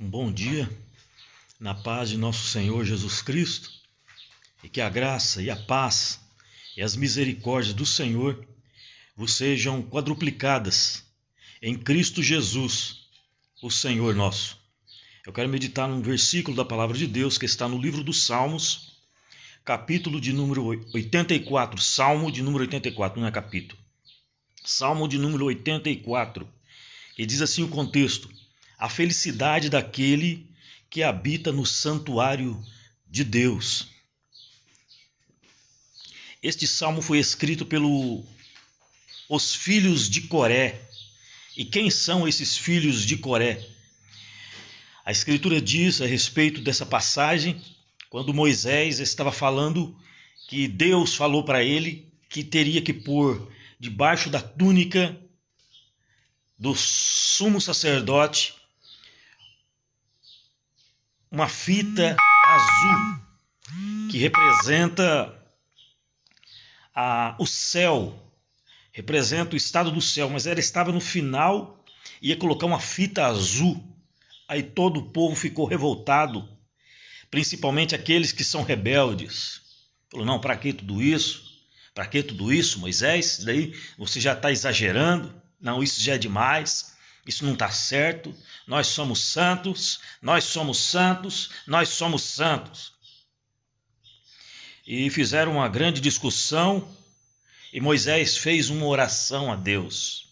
Um bom dia, na paz de nosso Senhor Jesus Cristo, e que a graça e a paz e as misericórdias do Senhor vos sejam quadruplicadas em Cristo Jesus, o Senhor nosso. Eu quero meditar num versículo da palavra de Deus que está no livro dos Salmos, capítulo de número 84, Salmo de número 84, não é capítulo. Salmo de número 84, e diz assim o contexto: a felicidade daquele que habita no santuário de Deus. Este salmo foi escrito pelos filhos de Coré. E quem são esses filhos de Coré? A Escritura diz a respeito dessa passagem, quando Moisés estava falando que Deus falou para ele que teria que pôr debaixo da túnica do sumo sacerdote uma fita azul que representa o céu, representa o estado do céu, mas ela estava no final, ia colocar uma fita azul. Aí todo o povo ficou revoltado, principalmente aqueles que são rebeldes. Falou: não, para que tudo isso? Para que tudo isso, Moisés? Daí você já está exagerando. Não, isso já é demais. Isso não está certo. Nós somos santos, nós somos santos, nós somos santos. E fizeram uma grande discussão e Moisés fez uma oração a Deus.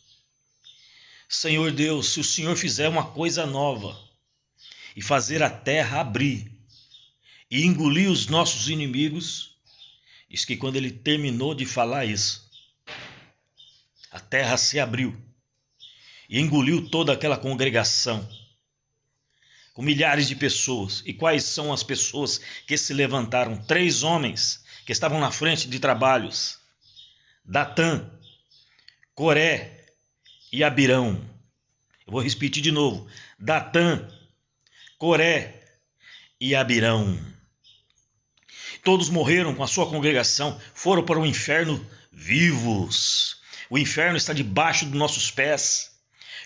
Senhor Deus, se o Senhor fizer uma coisa nova e fazer a terra abrir e engolir os nossos inimigos, diz que quando ele terminou de falar isso, a terra se abriu e engoliu toda aquela congregação, com milhares de pessoas. E quais são as pessoas que se levantaram? 3 homens que estavam na frente de trabalhos: Datã, Coré e Abirão. Eu vou repetir de novo: Datã, Coré e Abirão. Todos morreram com a sua congregação, foram para o inferno vivos. O inferno está debaixo dos nossos pés.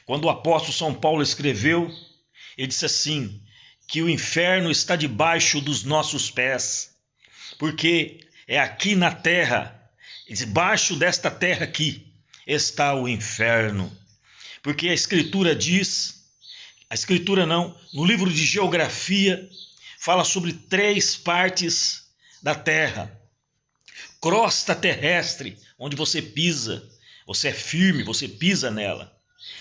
Quando o apóstolo São Paulo escreveu, ele disse assim, que o inferno está debaixo dos nossos pés, porque é aqui na terra, debaixo desta terra aqui, está o inferno. Porque a Escritura diz, no livro de Geografia, fala sobre 3 partes da terra. Crosta terrestre, onde você pisa, você é firme, você pisa nela.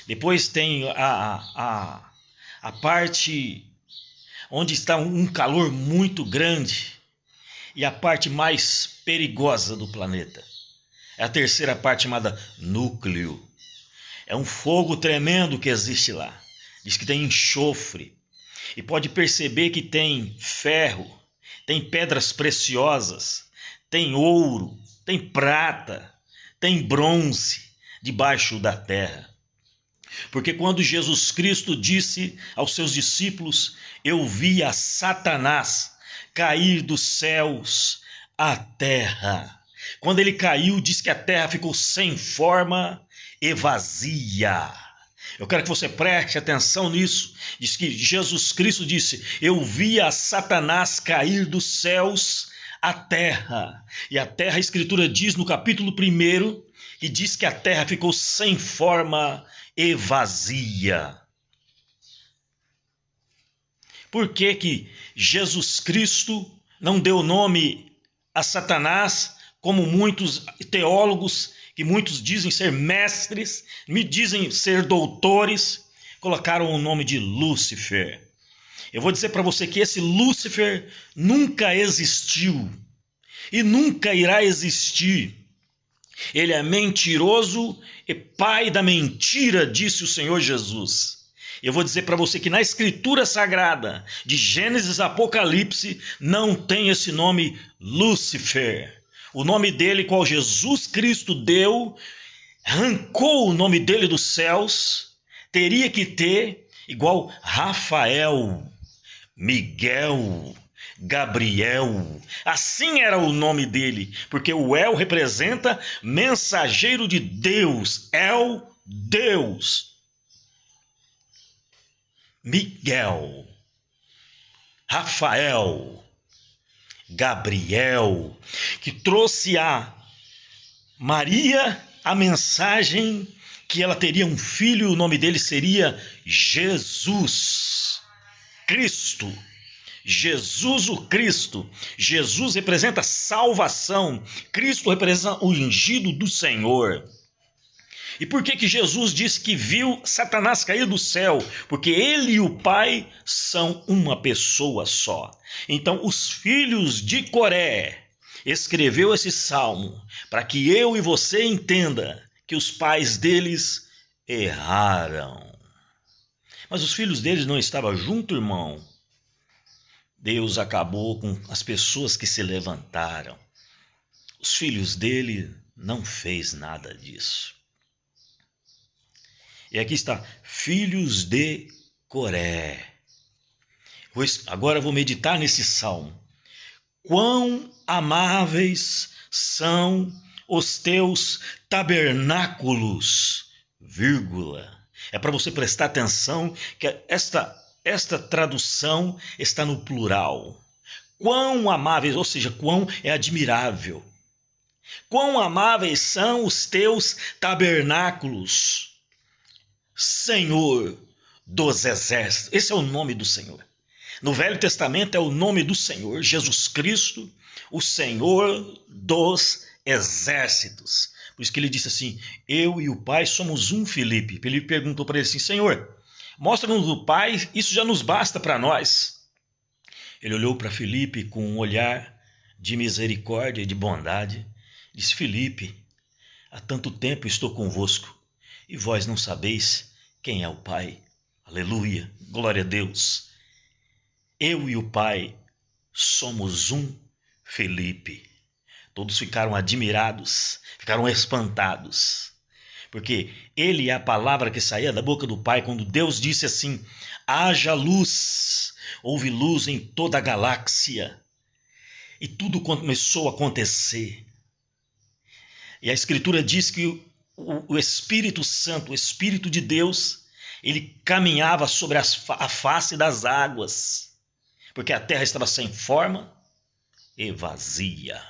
Depois tem a parte onde está um calor muito grande e a parte mais perigosa do planeta. É a terceira parte, chamada núcleo. É um fogo tremendo que existe lá. Diz que tem enxofre. E pode perceber que tem ferro, tem pedras preciosas, tem ouro, tem prata, tem bronze debaixo da terra. Porque quando Jesus Cristo disse aos seus discípulos: eu vi a Satanás cair dos céus à terra. Quando ele caiu, diz que a terra ficou sem forma e vazia. Eu quero que você preste atenção nisso. Diz que Jesus Cristo disse: eu vi a Satanás cair dos céus à terra. E a terra, a Escritura diz no capítulo 1, e diz que a terra ficou sem forma e vazia. Por que que Jesus Cristo não deu nome a Satanás, como muitos teólogos, que muitos dizem ser mestres, me dizem ser doutores, colocaram o nome de Lúcifer? Eu vou dizer para você que esse Lúcifer nunca existiu e nunca irá existir. Ele é mentiroso e pai da mentira, disse o Senhor Jesus. Eu vou dizer para você que na Escritura Sagrada, de Gênesis a Apocalipse, não tem esse nome Lúcifer. O nome dele, qual Jesus Cristo deu, arrancou o nome dele dos céus, teria que ter igual Rafael, Miguel, Gabriel. Assim era o nome dele, porque o El representa mensageiro de Deus, El, Deus. Miguel, Rafael, Gabriel, que trouxe a Maria a mensagem que ela teria um filho, o nome dele seria Jesus Cristo. Jesus o Cristo. Jesus representa salvação. Cristo representa o ungido do Senhor. E por que Jesus disse que viu Satanás cair do céu? Porque ele e o Pai são uma pessoa só. Então, os filhos de Coré escreveu esse salmo para que eu e você entenda que os pais deles erraram. Mas os filhos deles não estavam juntos, irmão. Deus acabou com as pessoas que se levantaram. Os filhos dele não fez nada disso. E aqui está, filhos de Coré. Agora eu vou meditar nesse salmo. Quão amáveis são os teus tabernáculos, vírgula. É para você prestar atenção que esta tradução está no plural. Quão amáveis, ou seja, quão é admirável. Quão amáveis são os teus tabernáculos, Senhor dos exércitos. Esse é o nome do Senhor. No Velho Testamento é o nome do Senhor, Jesus Cristo, o Senhor dos exércitos. Por isso que ele disse assim, eu e o Pai somos um, Filipe. Filipe perguntou para ele assim, Senhor, mostra-nos o Pai, isso já nos basta para nós. Ele olhou para Filipe com um olhar de misericórdia e de bondade. Disse, Filipe, há tanto tempo estou convosco e vós não sabeis quem é o Pai. Aleluia, glória a Deus. Eu e o Pai somos um, Filipe. Todos ficaram admirados, ficaram espantados, porque ele é a palavra que saía da boca do Pai quando Deus disse assim, haja luz, houve luz em toda a galáxia, e tudo começou a acontecer. E a Escritura diz que o Espírito Santo, o Espírito de Deus, ele caminhava sobre a face das águas, porque a terra estava sem forma e vazia.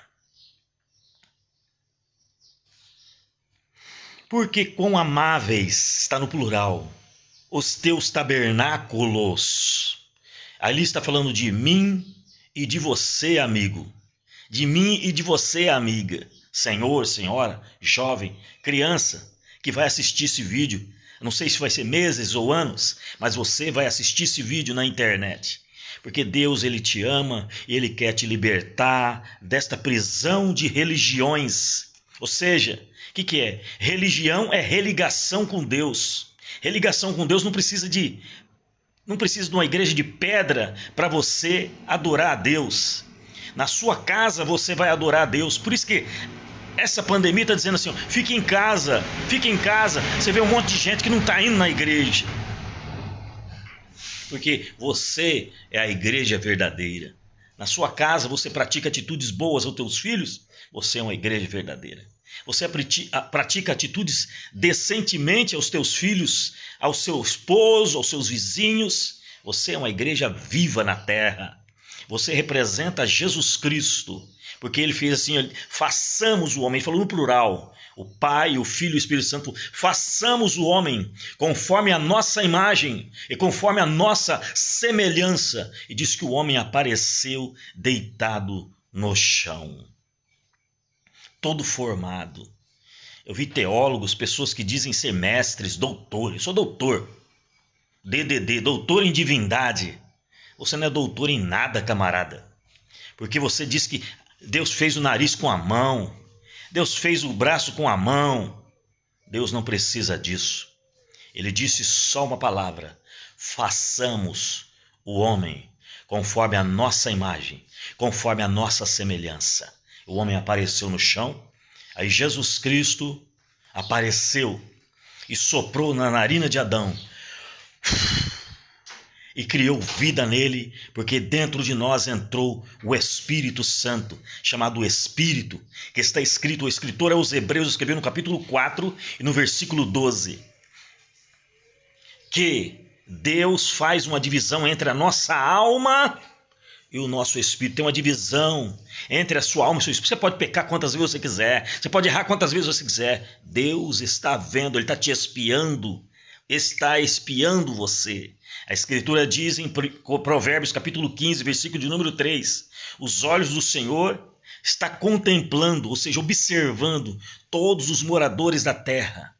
Porque quão amáveis, está no plural, os teus tabernáculos. Ali está falando de mim e de você, amigo. De mim e de você, amiga. Senhor, senhora, jovem, criança, que vai assistir esse vídeo. Não sei se vai ser meses ou anos, mas você vai assistir esse vídeo na internet. Porque Deus, ele te ama e ele quer te libertar desta prisão de religiões. Ou seja, o que é? Religião é religação com Deus. Religação com Deus não precisa de uma igreja de pedra para você adorar a Deus. Na sua casa você vai adorar a Deus. Por isso que essa pandemia está dizendo assim, ó, fique em casa, fique em casa. Você vê um monte de gente que não está indo na igreja. Porque você é a igreja verdadeira. Na sua casa você pratica atitudes boas aos teus filhos, você é uma igreja verdadeira. Você pratica atitudes decentemente aos teus filhos, ao seu esposo, aos seus vizinhos, você é uma igreja viva na terra. Você representa Jesus Cristo, porque ele fez assim, façamos o homem, ele falou no plural, o Pai, o Filho e o Espírito Santo, façamos o homem conforme a nossa imagem e conforme a nossa semelhança. E diz que o homem apareceu deitado no chão, todo formado. Eu vi teólogos, pessoas que dizem ser mestres, doutores. Eu sou doutor, DDD, doutor em divindade. Você não é doutor em nada, camarada, porque você diz que Deus fez o nariz com a mão, Deus fez o braço com a mão. Deus não precisa disso. Ele disse só uma palavra, façamos o homem conforme a nossa imagem, conforme a nossa semelhança. O homem apareceu no chão, aí Jesus Cristo apareceu e soprou na narina de Adão e criou vida nele, porque dentro de nós entrou o Espírito Santo, chamado Espírito, que está escrito, o escritor aos Hebreus escreveu no capítulo 4 e no versículo 12, que Deus faz uma divisão entre a nossa alma e o nosso espírito. Tem uma divisão entre a sua alma e o seu espírito. Você pode pecar quantas vezes você quiser, você pode errar quantas vezes você quiser. Deus está vendo, Ele está te espiando, está espiando você. A Escritura diz em Provérbios capítulo 15, versículo de número 3, os olhos do Senhor está contemplando, ou seja, observando todos os moradores da terra,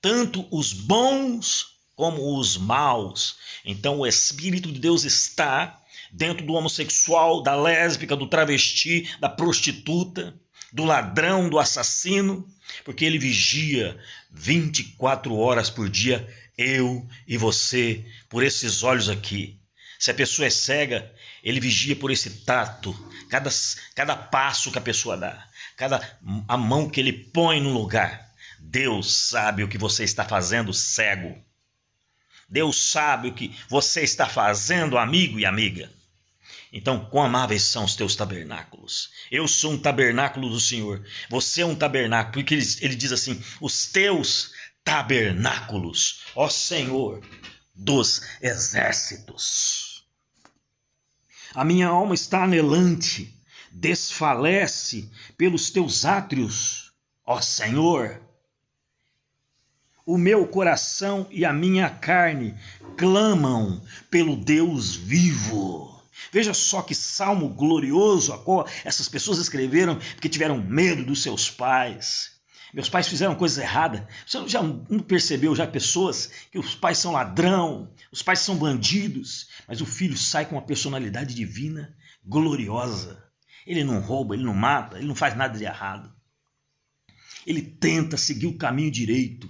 tanto os bons como os maus. Então o Espírito de Deus está dentro do homossexual, da lésbica, do travesti, da prostituta, do ladrão, do assassino, porque ele vigia 24 horas por dia, eu e você, por esses olhos aqui. Se a pessoa é cega, ele vigia por esse tato, cada passo que a pessoa dá, a mão que ele põe no lugar. Deus sabe o que você está fazendo, cego. Deus sabe o que você está fazendo, amigo e amiga. Então, quão amáveis são os teus tabernáculos. Eu sou um tabernáculo do Senhor. Você é um tabernáculo, porque ele diz assim, os teus tabernáculos, ó Senhor dos exércitos. A minha alma está anelante, desfalece pelos teus átrios, ó Senhor. O meu coração e a minha carne clamam pelo Deus vivo. Veja só que salmo glorioso a qual essas pessoas escreveram porque tiveram medo dos seus pais. Meus pais fizeram coisas erradas. Você já não percebeu já pessoas que os pais são ladrão, os pais são bandidos, mas o filho sai com uma personalidade divina, gloriosa. Ele não rouba, ele não mata, ele não faz nada de errado. Ele tenta seguir o caminho direito.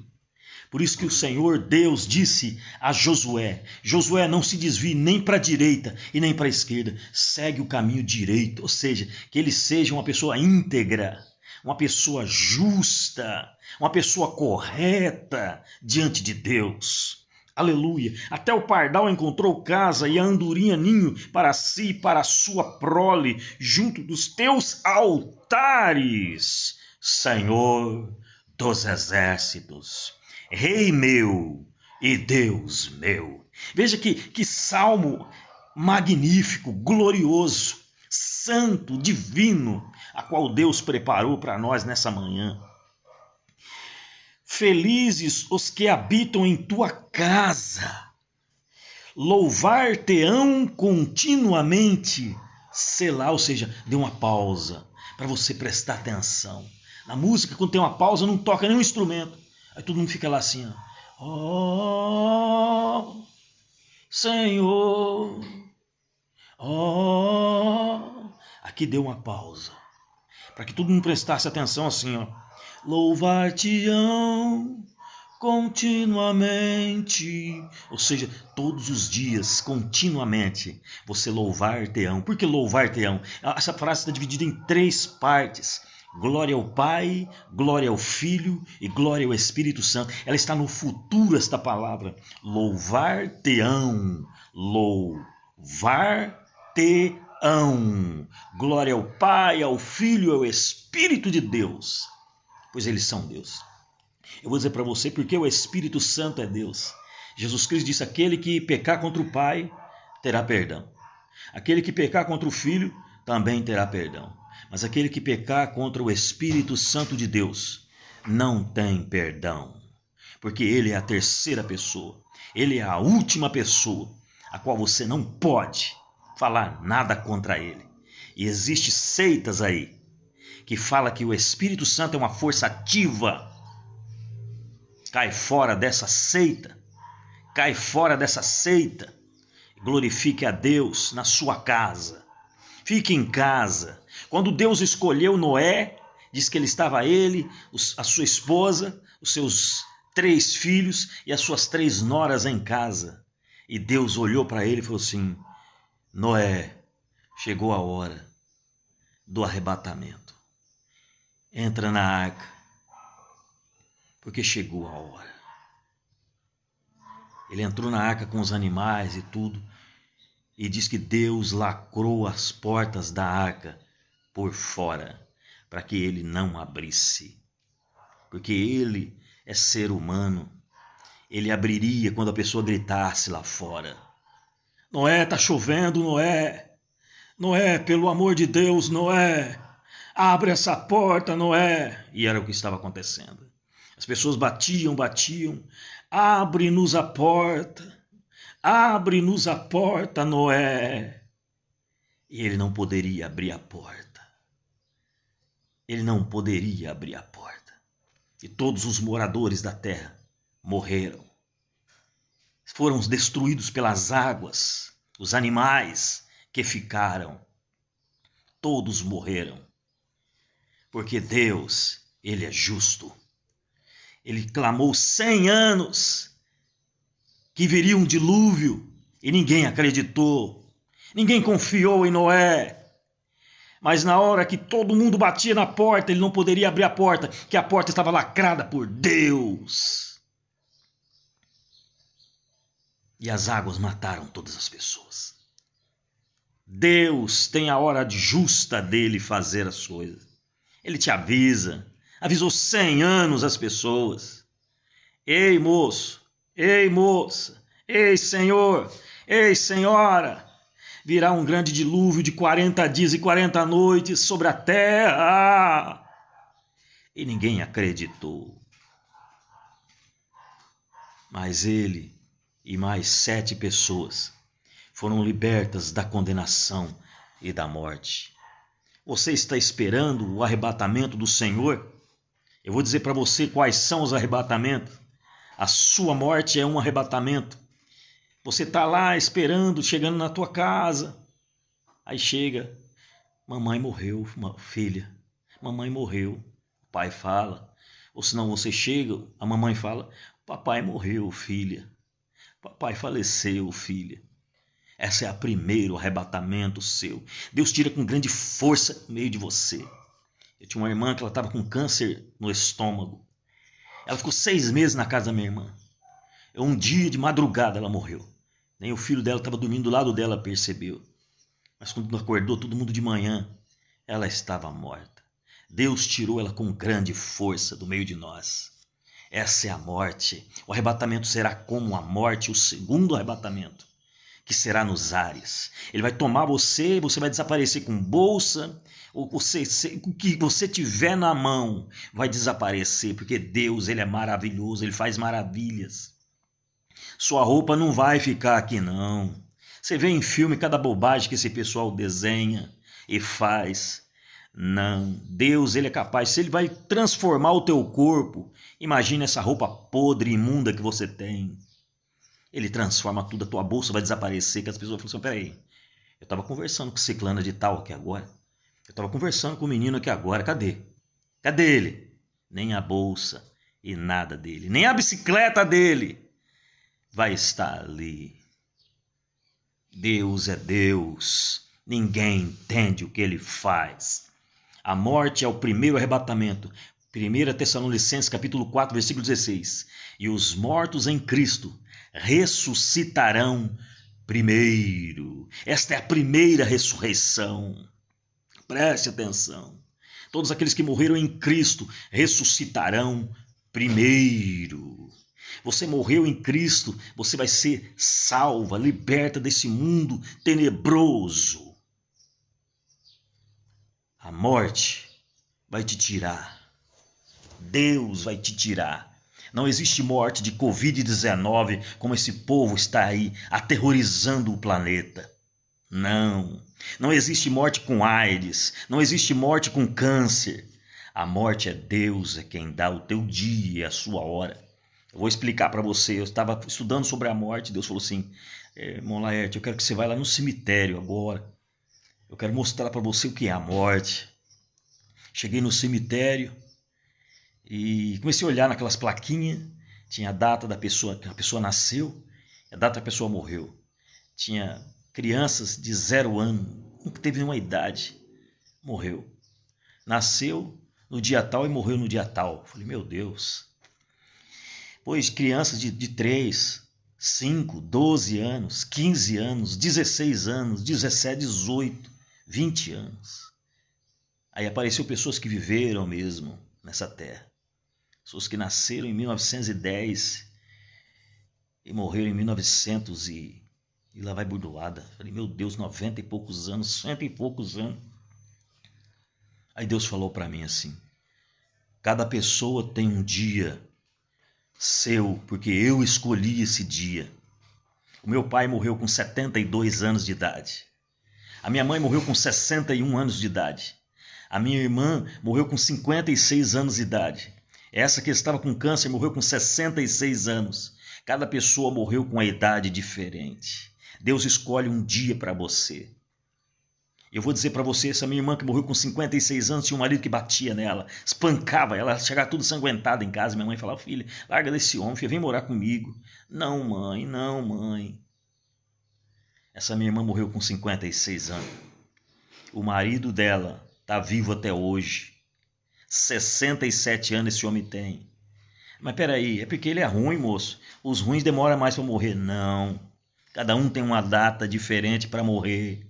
Por isso que o Senhor Deus disse a Josué, Josué, não se desvie nem para a direita e nem para a esquerda, segue o caminho direito, ou seja, que ele seja uma pessoa íntegra, uma pessoa justa, uma pessoa correta diante de Deus. Aleluia. Até o pardal encontrou casa e a andorinha ninho para si e para a sua prole, junto dos teus altares, Senhor dos exércitos. Rei meu e Deus meu. Veja que salmo magnífico, glorioso, santo, divino, a qual Deus preparou para nós nessa manhã. Felizes os que habitam em tua casa, louvar-te-ão continuamente, selá, ou seja, dê uma pausa para você prestar atenção. Na música, quando tem uma pausa, não toca nenhum instrumento. Aí todo mundo fica lá assim, ó. Oh, Senhor, ó. Aqui deu uma pausa, para que todo mundo prestasse atenção assim, ó. Louvar-te-ão continuamente, ou seja, todos os dias, continuamente, você louvar-te-ão. Por que louvar-te-ão? Essa frase está dividida em 3 partes. Glória ao Pai, glória ao Filho e glória ao Espírito Santo. Ela está no futuro, esta palavra. Louvar-te-ão, louvar-te-ão. Glória ao Pai, ao Filho e ao Espírito de Deus, pois eles são Deus. Eu vou dizer para você porque o Espírito Santo é Deus. Jesus Cristo disse, aquele que pecar contra o Pai terá perdão. Aquele que pecar contra o Filho também terá perdão. Mas aquele que pecar contra o Espírito Santo de Deus não tem perdão, porque ele é a terceira pessoa, ele é a última pessoa, a qual você não pode falar nada contra ele. E existem seitas aí que falam que o Espírito Santo é uma força ativa. Cai fora dessa seita, cai fora dessa seita, glorifique a Deus na sua casa. Fique em casa. Quando Deus escolheu Noé, diz que ele estava ele, a sua esposa, os seus 3 filhos e as suas 3 noras em casa. E Deus olhou para ele e falou assim, Noé, chegou a hora do arrebatamento. Entra na arca, porque chegou a hora. Ele entrou na arca com os animais e tudo. E diz que Deus lacrou as portas da arca por fora, para que ele não abrisse. Porque ele é ser humano Ele abriria quando a pessoa gritasse lá fora. Noé, tá chovendo, Noé. Noé, pelo amor de Deus, Noé. Abre essa porta, Noé. E era o que estava acontecendo. As pessoas batiam. Abre-nos a porta. Abre-nos a porta, Noé. E ele não poderia abrir a porta. Ele não poderia abrir a porta. E todos os moradores da terra morreram. Foram destruídos pelas águas. Os animais que ficaram, todos morreram. Porque Deus, Ele é justo. Ele clamou 100 anos que viria um dilúvio e ninguém acreditou. Ninguém confiou em Noé. Mas na hora que todo mundo batia na porta, ele não poderia abrir a porta, que a porta estava lacrada por Deus. E as águas mataram todas as pessoas. Deus tem a hora justa dele fazer as coisas. Ele te avisa. Avisou 100 anos as pessoas. Ei, moço. Ei, moça. Ei, senhor. Ei, senhora. Virá um grande dilúvio de 40 dias e 40 noites sobre a terra. E ninguém acreditou. Mas ele e mais 7 pessoas foram libertas da condenação e da morte. Você está esperando o arrebatamento do Senhor? Eu vou dizer para você quais são os arrebatamentos. A sua morte é um arrebatamento. Você está lá esperando, chegando na tua casa. Aí chega, mamãe morreu, filha. Mamãe morreu. O pai fala. Ou senão você chega, a mamãe fala, papai morreu, filha. Papai faleceu, filha. Essa é a primeiro arrebatamento seu. Deus tira com grande força no meio de você. Eu tinha uma irmã que ela estava com câncer no estômago. Ela ficou 6 meses na casa da minha irmã. Um dia de madrugada ela morreu. Nem o filho dela estava dormindo do lado dela, percebeu. Mas quando acordou todo mundo de manhã, ela estava morta. Deus tirou ela com grande força do meio de nós. Essa é a morte. O arrebatamento será como a morte, o segundo arrebatamento, que será nos ares. Ele vai tomar você, você vai desaparecer com bolsa, o que você tiver na mão vai desaparecer, porque Deus, Ele é maravilhoso, Ele faz maravilhas. Sua roupa não vai ficar aqui, não. Você vê em filme cada bobagem que esse pessoal desenha e faz. Não, Deus, Ele é capaz, se Ele vai transformar o teu corpo, imagina essa roupa podre, imunda que você tem. Ele transforma tudo, a tua bolsa vai desaparecer, que as pessoas falam assim, peraí, eu estava conversando com ciclana de tal aqui agora, eu estava conversando com o menino aqui agora, cadê? Cadê ele? Nem a bolsa e nada dele, nem a bicicleta dele vai estar ali. Deus é Deus, ninguém entende o que Ele faz. A morte é o primeiro arrebatamento. 1 Tessalonicenses capítulo 4, versículo 16. E os mortos em Cristo ressuscitarão primeiro. Esta é a primeira ressurreição. Preste atenção. Todos aqueles que morreram em Cristo ressuscitarão primeiro. Você morreu em Cristo, você vai ser salva, liberta desse mundo tenebroso. A morte vai te tirar. Deus vai te tirar. Não existe morte de Covid-19 como esse povo está aí aterrorizando o planeta. Não. Não existe morte com AIDS. Não existe morte com câncer. A morte é Deus, é quem dá o teu dia e a sua hora. Eu vou explicar para você. Eu estava estudando sobre a morte. Deus falou assim, irmão Laerte, eu quero que você vá lá no cemitério agora. Eu quero mostrar para você o que é a morte. Cheguei no cemitério e comecei a olhar naquelas plaquinhas. Tinha a data da pessoa, que a pessoa nasceu, a data que a pessoa morreu. Tinha crianças de 0 ano, nunca teve nenhuma idade, morreu. Nasceu no dia tal e morreu no dia tal. Falei, meu Deus. Pois crianças de 3, 5, 12 anos, 15 anos, 16 anos, 17, 18, 20 anos. Aí apareceu pessoas que viveram mesmo nessa terra. Pessoas que nasceram em 1910 e morreram em 1900 e lá vai burdoada. Falei, meu Deus, 90 e poucos anos, 100 e poucos anos. Aí Deus falou para mim assim, cada pessoa tem um dia seu, porque eu escolhi esse dia. O meu pai morreu com 72 anos de idade. A minha mãe morreu com 61 anos de idade. A minha irmã morreu com 56 anos de idade. Essa que estava com câncer morreu com 66 anos. Cada pessoa morreu com uma idade diferente. Deus escolhe um dia para você. Eu vou dizer para você, essa minha irmã que morreu com 56 anos, tinha um marido que batia nela, espancava ela, chegava tudo sanguentada em casa. Minha mãe falava, filha, larga desse homem, filha, vem morar comigo. Não, mãe, não, mãe. Essa minha irmã morreu com 56 anos. O marido dela está vivo até hoje. 67 anos esse homem tem. Mas peraí, é porque ele é ruim, moço. Os ruins demoram mais para morrer. Não. Cada um tem uma data diferente para morrer.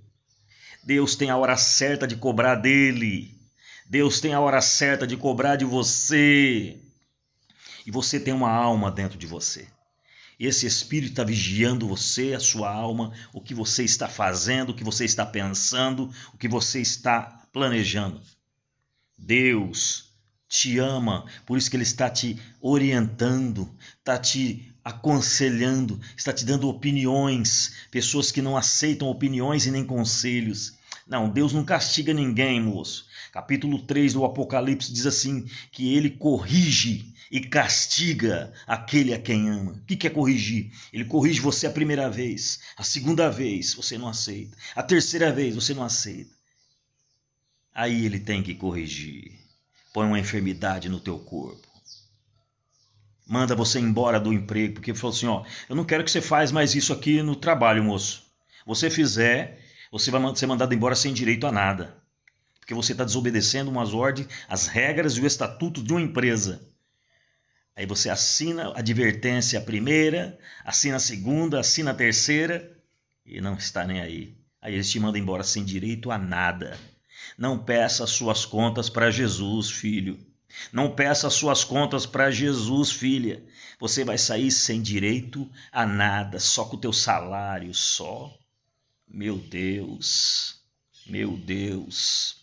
Deus tem a hora certa de cobrar dele. Deus tem a hora certa de cobrar de você. E você tem uma alma dentro de você. Esse Espírito está vigiando você, a sua alma, o que você está fazendo, o que você está pensando, o que você está planejando. Deus te ama, por isso que Ele está te orientando, está te aconselhando, está te dando opiniões, pessoas que não aceitam opiniões e nem conselhos. Não, Deus não castiga ninguém, moço. Capítulo 3 do Apocalipse diz assim, que Ele corrige e castiga aquele a quem ama. O que é corrigir? Ele corrige você a primeira vez, a segunda vez você não aceita, a terceira vez você não aceita. Aí Ele tem que corrigir. Põe uma enfermidade no teu corpo. Manda você embora do emprego, porque falou assim, ó, eu não quero que você faça mais isso aqui no trabalho, moço. Você fizer, você vai ser mandado embora sem direito a nada. Porque você está desobedecendo umas ordens, as regras e o estatuto de uma empresa. Aí você assina a advertência primeira, assina a segunda, assina a terceira e não está nem aí. Aí eles te mandam embora sem direito a nada. Não peça as suas contas para Jesus, filho. Não peça as suas contas para Jesus, filha. Você vai sair sem direito a nada, só com o teu salário, só. Meu Deus, meu Deus.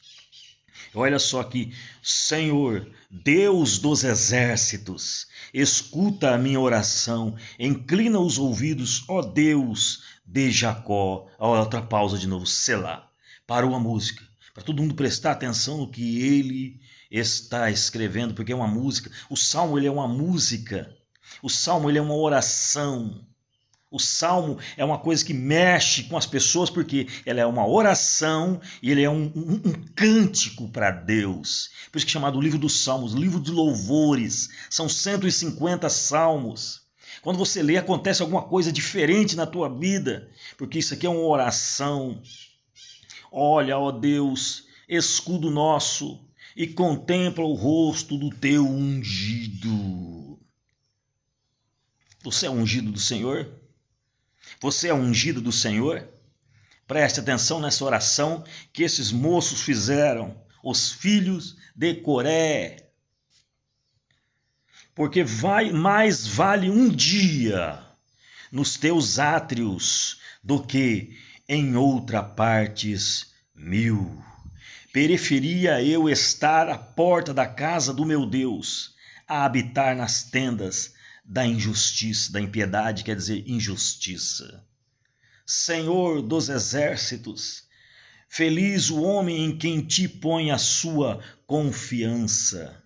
Olha só aqui, Senhor, Deus dos exércitos, escuta a minha oração, inclina os ouvidos, ó Deus de Jacó. Ó, outra pausa de novo, Selá. Parou a música, para todo mundo prestar atenção no que ele está escrevendo, porque é uma música. O Salmo ele é uma música, o Salmo ele é uma oração. O Salmo é uma coisa que mexe com as pessoas porque ela é uma oração e ele é um cântico para Deus. Por isso que é chamado o livro dos Salmos, livro de louvores. São 150 salmos. Quando você lê, acontece alguma coisa diferente na tua vida, porque isso aqui é uma oração. Olha, ó Deus, escudo nosso, e contempla o rosto do teu ungido. Você é ungido do Senhor? Você é ungido do Senhor? Preste atenção nessa oração que esses moços fizeram, os filhos de Coré. Porque mais vale um dia nos teus átrios do que em outra partes 1000. Preferia eu estar à porta da casa do meu Deus, a habitar nas tendas da injustiça, da impiedade, quer dizer injustiça. Senhor dos exércitos, feliz o homem em quem ti põe a sua confiança.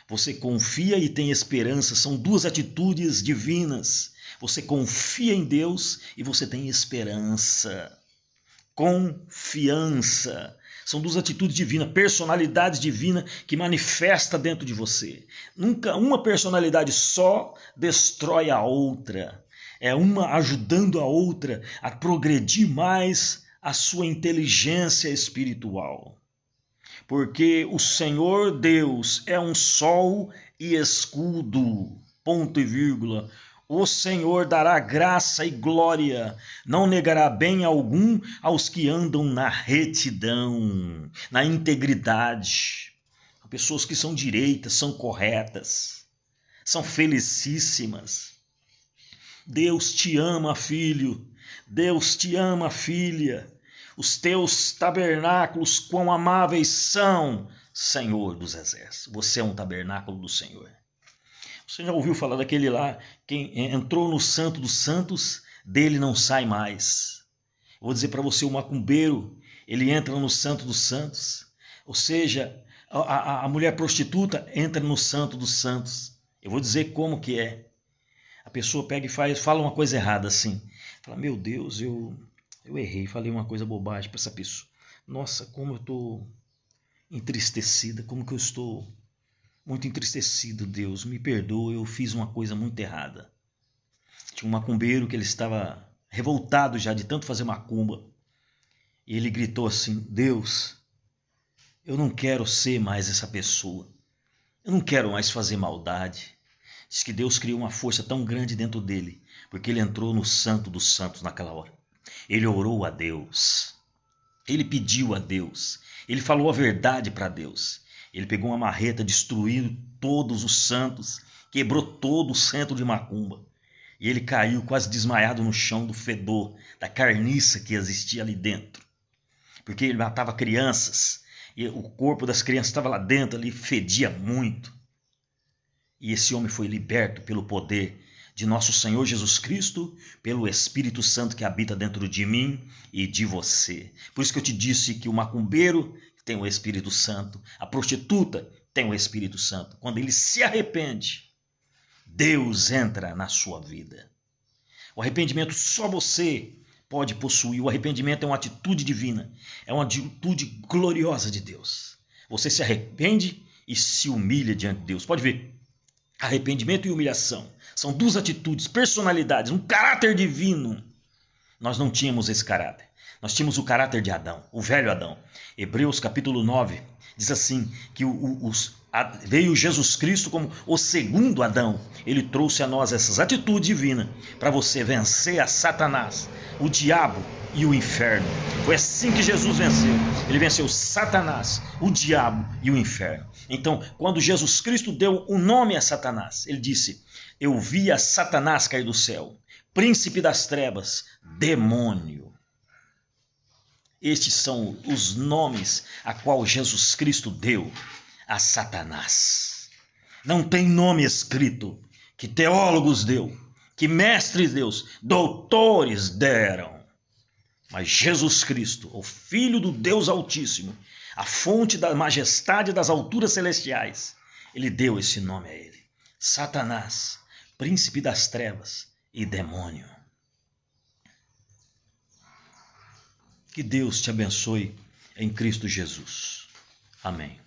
Você confia e tem esperança, são duas atitudes divinas. Você confia em Deus e você tem esperança. Confiança. São duas atitudes divinas, personalidade divina que manifesta dentro de você. Nunca uma personalidade só destrói a outra. É uma ajudando a outra a progredir mais a sua inteligência espiritual. Porque o Senhor Deus é um sol e escudo, ponto e vírgula. O Senhor dará graça e glória, não negará bem algum aos que andam na retidão, na integridade. Pessoas que são direitas, são corretas, são felicíssimas. Deus te ama, filho. Deus te ama, filha. Os teus tabernáculos quão amáveis são, Senhor dos exércitos. Você é um tabernáculo do Senhor. Você já ouviu falar daquele lá, quem entrou no Santo dos Santos, dele não sai mais. Eu vou dizer para você, o macumbeiro, ele entra no Santo dos Santos. Ou seja, a mulher prostituta entra no Santo dos Santos. Eu vou dizer como que é. A pessoa pega e fala uma coisa errada assim. Fala, meu Deus, eu errei, falei uma coisa bobagem para essa pessoa. Nossa, como eu estou entristecida, como que eu estou muito entristecido, Deus, me perdoa, eu fiz uma coisa muito errada. Tinha um macumbeiro que ele estava revoltado já de tanto fazer macumba. E ele gritou assim, Deus, eu não quero ser mais essa pessoa. Eu não quero mais fazer maldade. Diz que Deus criou uma força tão grande dentro dele, porque ele entrou no Santo dos Santos naquela hora. Ele orou a Deus. Ele pediu a Deus. Ele falou a verdade para Deus. Ele pegou uma marreta, destruiu todos os santos, quebrou todo o centro de macumba. E ele caiu quase desmaiado no chão do fedor, da carniça que existia ali dentro. Porque ele matava crianças, e o corpo das crianças estava lá dentro, ali fedia muito. E esse homem foi liberto pelo poder de nosso Senhor Jesus Cristo, pelo Espírito Santo que habita dentro de mim e de você. Por isso que eu te disse que o macumbeiro tem o Espírito Santo, a prostituta tem o Espírito Santo. Quando ele se arrepende, Deus entra na sua vida. O arrependimento só você pode possuir. O arrependimento é uma atitude divina, é uma atitude gloriosa de Deus. Você se arrepende e se humilha diante de Deus. Pode ver, arrependimento e humilhação são duas atitudes, personalidades, um caráter divino. Nós não tínhamos esse caráter. Nós tínhamos o caráter de Adão, o velho Adão. Hebreus capítulo 9 diz assim, que veio Jesus Cristo como o segundo Adão. Ele trouxe a nós essas atitudes divinas para você vencer a Satanás, o diabo e o inferno. Foi assim que Jesus venceu. Ele venceu Satanás, o diabo e o inferno. Então, quando Jesus Cristo deu um nome a Satanás, ele disse, eu vi a Satanás cair do céu, príncipe das trevas, demônio. Estes são os nomes a qual Jesus Cristo deu a Satanás. Não tem nome escrito que teólogos deu, que mestres deus, doutores deram. Mas Jesus Cristo, o Filho do Deus Altíssimo, a fonte da majestade das alturas celestiais, ele deu esse nome a ele. Satanás, príncipe das trevas e demônio. Que Deus te abençoe em Cristo Jesus. Amém.